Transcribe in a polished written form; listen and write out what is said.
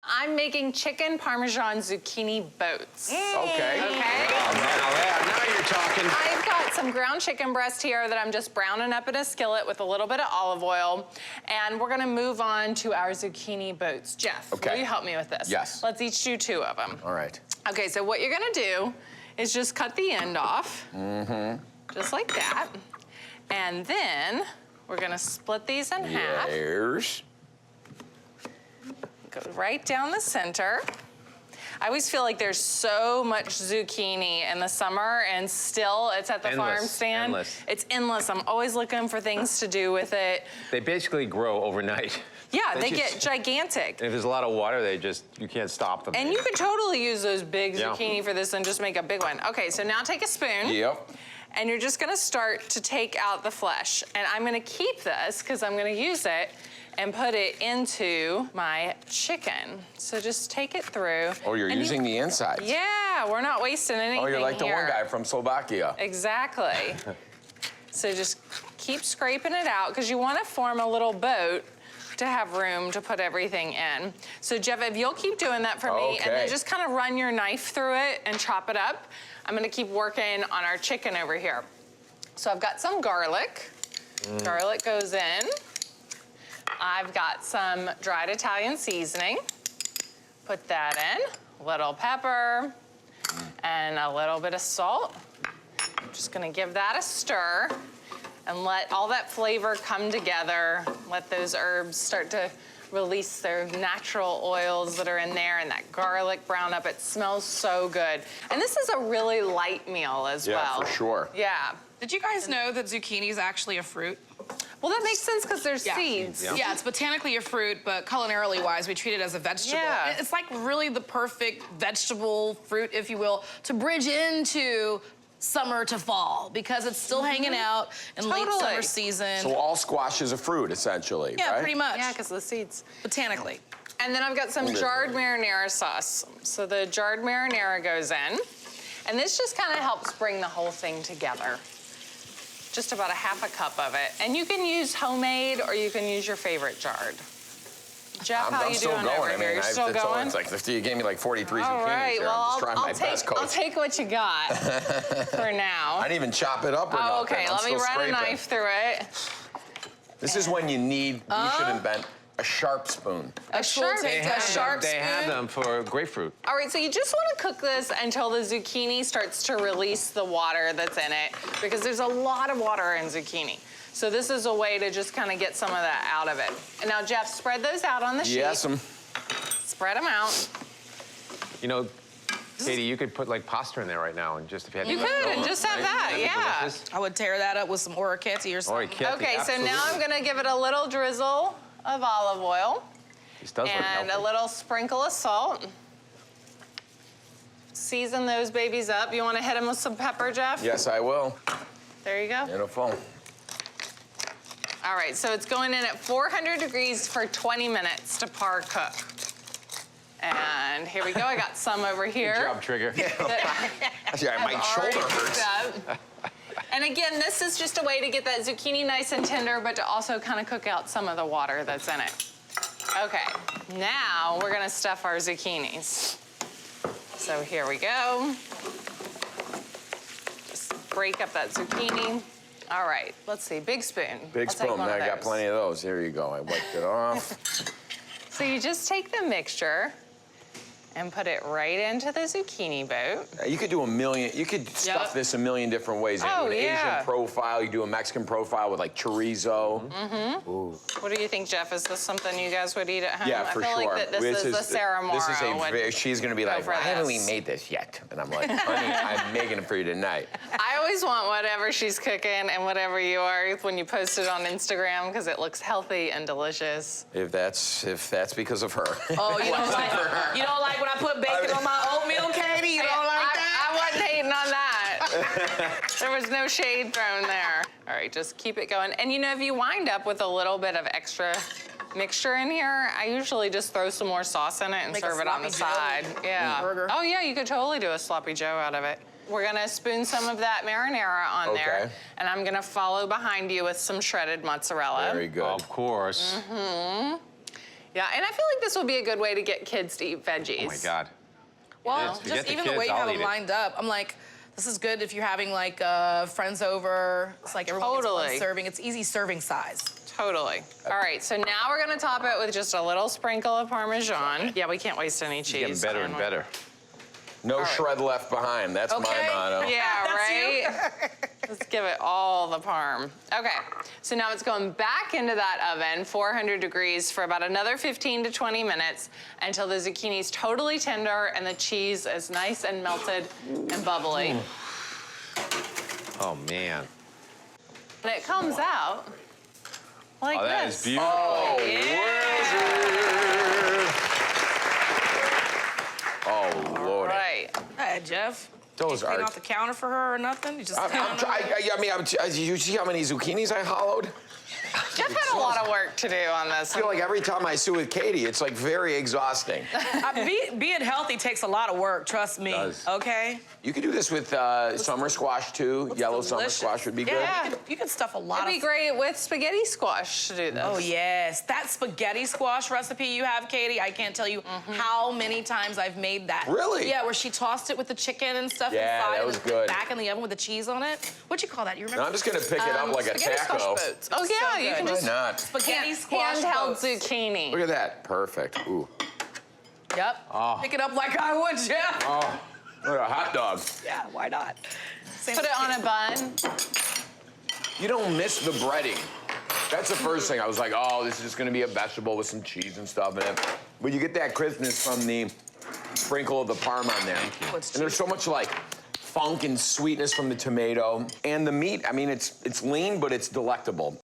I'm making chicken Parmesan zucchini boats. Okay. Okay. Now you're talking. I've got some ground chicken breast here that I'm just browning up in a skillet with a little bit of olive oil. And we're gonna move on to our zucchini boats. Jeff, will you help me with this? Yes. Let's each do 2 of them. All right. Okay, so what you're gonna do is just cut the end off. Just like that. And then we're gonna split these in half. Yes. Go right down the center. I always feel like there's so much zucchini in the summer and still it's at the farm stand. Endless. It's endless. I'm always looking for things to do with it. They basically grow overnight. Yeah, they get gigantic. If there's a lot of water, you can't stop them. And you could totally use those big zucchini for this and just make a big one. Okay, so now take a spoon. Yep. And you're just gonna start to take out the flesh. And I'm gonna keep this because I'm gonna use it and put it into my chicken. So just take it through. Oh, you're using the inside. Yeah, we're not wasting anything. Oh, you're like the one guy from Slovakia. Exactly. So just keep scraping it out because you want to form a little boat to have room to put everything in. So Jeff, if you'll keep doing that for me and then just kind of run your knife through it and chop it up, I'm gonna keep working on our chicken over here. So I've got some garlic. Garlic goes in. I've got some dried Italian seasoning. Put that in. A little pepper and a little bit of salt. I'm just gonna give that a stir and let all that flavor come together. Let those herbs start to release their natural oils that are in there and that garlic brown up. It smells so good. And this is a really light meal as well. Yeah, for sure. Yeah. Did you guys know that zucchini is actually a fruit? Well, that makes sense because there's seeds. Yeah, it's botanically a fruit, but culinarily wise, we treat it as a vegetable. Yeah. It's like really the perfect vegetable fruit, if you will, to bridge into summer to fall because it's still hanging out in late summer season. So all squash is a fruit, essentially, yeah, right? pretty much. Yeah, because of the seeds. Botanically. And then I've got some jarred marinara sauce. So the jarred marinara goes in. And this just kind of helps bring the whole thing together. Just about a half a cup of it. And you can use homemade or you can use your favorite jarred. Jeff, how I'm you still doing going. over I mean, here? You're still going? It's like you gave me like 43 All zucchinis right, here. well, I'm just trying my best, Coach. I'll take what you got for now. I didn't even chop it up or nothing. Okay, I'm let me still run scraping. a knife through it. This is when you need, you should invent a sharp spoon. A sharp They spoon. have them for grapefruit. All right, so you just want to cook this until the zucchini starts to release the water that's in it because there's a lot of water in zucchini. So this is a way to just kind of get some of that out of it. And now, Jeff, spread those out on the sheet. Yes, Spread them out. You know, Katie, you could put like pasta in there right now and just if you had You could, and just have that, yeah. Delicious. I would tear that up with some orecchiette or something. Orecchiette, Okay, so now I'm absolutely. gonna give it a little drizzle of olive oil This does look and a healthy. little sprinkle of salt. Season those babies up. You wanna hit them with some pepper, Jeff? yes, I will. There you go. Beautiful. All right, so it's going in at 400 degrees for 20 minutes to par cook. And here we go, I got some over here. Good job, Trigger. Actually, my I've shoulder already hurts. cooked up. And again, this is just a way to get that zucchini nice and tender, but to also kind of cook out some of the water that's in it. Okay, now we're gonna stuff our zucchinis. So here we go. Just break up that zucchini. All right, let's see, big spoon. Big I'll take spoon, one of I got those. plenty of those. Here you go, I wiped it off. So you just take the mixture and put it right into the zucchini boat. You could do you could stuff this a million different ways. You Oh, do an yeah. Asian profile, you do a Mexican profile with like chorizo. Mm-hmm. Ooh. What do you think, Jeff? Is this something you guys would eat at home? Yeah, for I feel sure. like that this is the Sarah Morrow. This is she's gonna be like, for why haven't we this." made this yet? And I'm like, honey, I'm making it for you tonight. I always want whatever she's cooking and whatever you are when you post it on Instagram because it looks healthy and delicious. If that's because of her. Oh, you don't like when I put bacon on my oatmeal, Katie? You don't like that? I wasn't hating on that. There was no shade thrown there. All right, just keep it going. And you know, if you wind up with a little bit of extra mixture in here, I usually just throw some more sauce in it and Make a serve it on the sloppy side. Joe Yeah. burger. Oh yeah, you could totally do a sloppy Joe out of it. We're gonna spoon some of that marinara on there, Okay. and I'm gonna follow behind you with some shredded mozzarella. Very good. Of course. Yeah, and I feel like this would be a good way to get kids to eat veggies. Oh my God. Well, Yes, forget just the even kids, the way you I'll have eat them it. lined up, I'm like, this is good if you're having like friends over. It's like everyone gets Totally. one serving. It's easy serving size. Totally. All right, so now we're gonna top it with just a little sprinkle of Parmesan. Yeah, we can't waste any It's cheese. getting better and better. No shred left behind. That's my Okay. motto. Yeah, That's you. right? Let's give it all the parm. Okay, so now it's going back into that oven, 400 degrees, for about another 15 to 20 minutes until the zucchini's totally tender and the cheese is nice and melted and bubbly. Oh, man. And it comes out like Oh, that this. is beautiful. Oh, Yeah. oh, Lord. Right. Hey, Jeff. Those Clean are. off the counter for her or nothing? You just You see how many zucchinis I hollowed? Jeff had a lot of work to do on this. I feel like every time I sue with Katie, it's like very exhausting. Being healthy takes a lot of work, trust me. Does. Okay? You could do this with summer squash too. Yellow summer delicious. squash would be good. Yeah, you could stuff a lot It'd be great with spaghetti squash to do this. Oh, yes. That spaghetti squash recipe you have, Katie, I can't tell you how many times I've made that. Really? Yeah, where she tossed it with the chicken and stuff Yeah, inside that and was then good. back in the oven with the cheese on it. What'd you call that? You remember? Now I'm just gonna pick it up like a Spaghetti taco. squash boats. Oh, yeah, So you can good. just Why not? Spaghetti squash handheld boats. zucchini. Look at that. Perfect. Ooh. Yep. Pick it up like I would, Jeff. Oh, look at a hot dog. Yeah, why not? Same Put with it on a bun. You don't miss the breading. That's the first thing. I was like, oh, this is just gonna be a vegetable with some cheese and stuff in it. But you get that crispness from the sprinkle of the parm on there. Oh, it's And there's so much like funk and sweetness from the tomato. And the meat, I mean, it's lean, but it's delectable.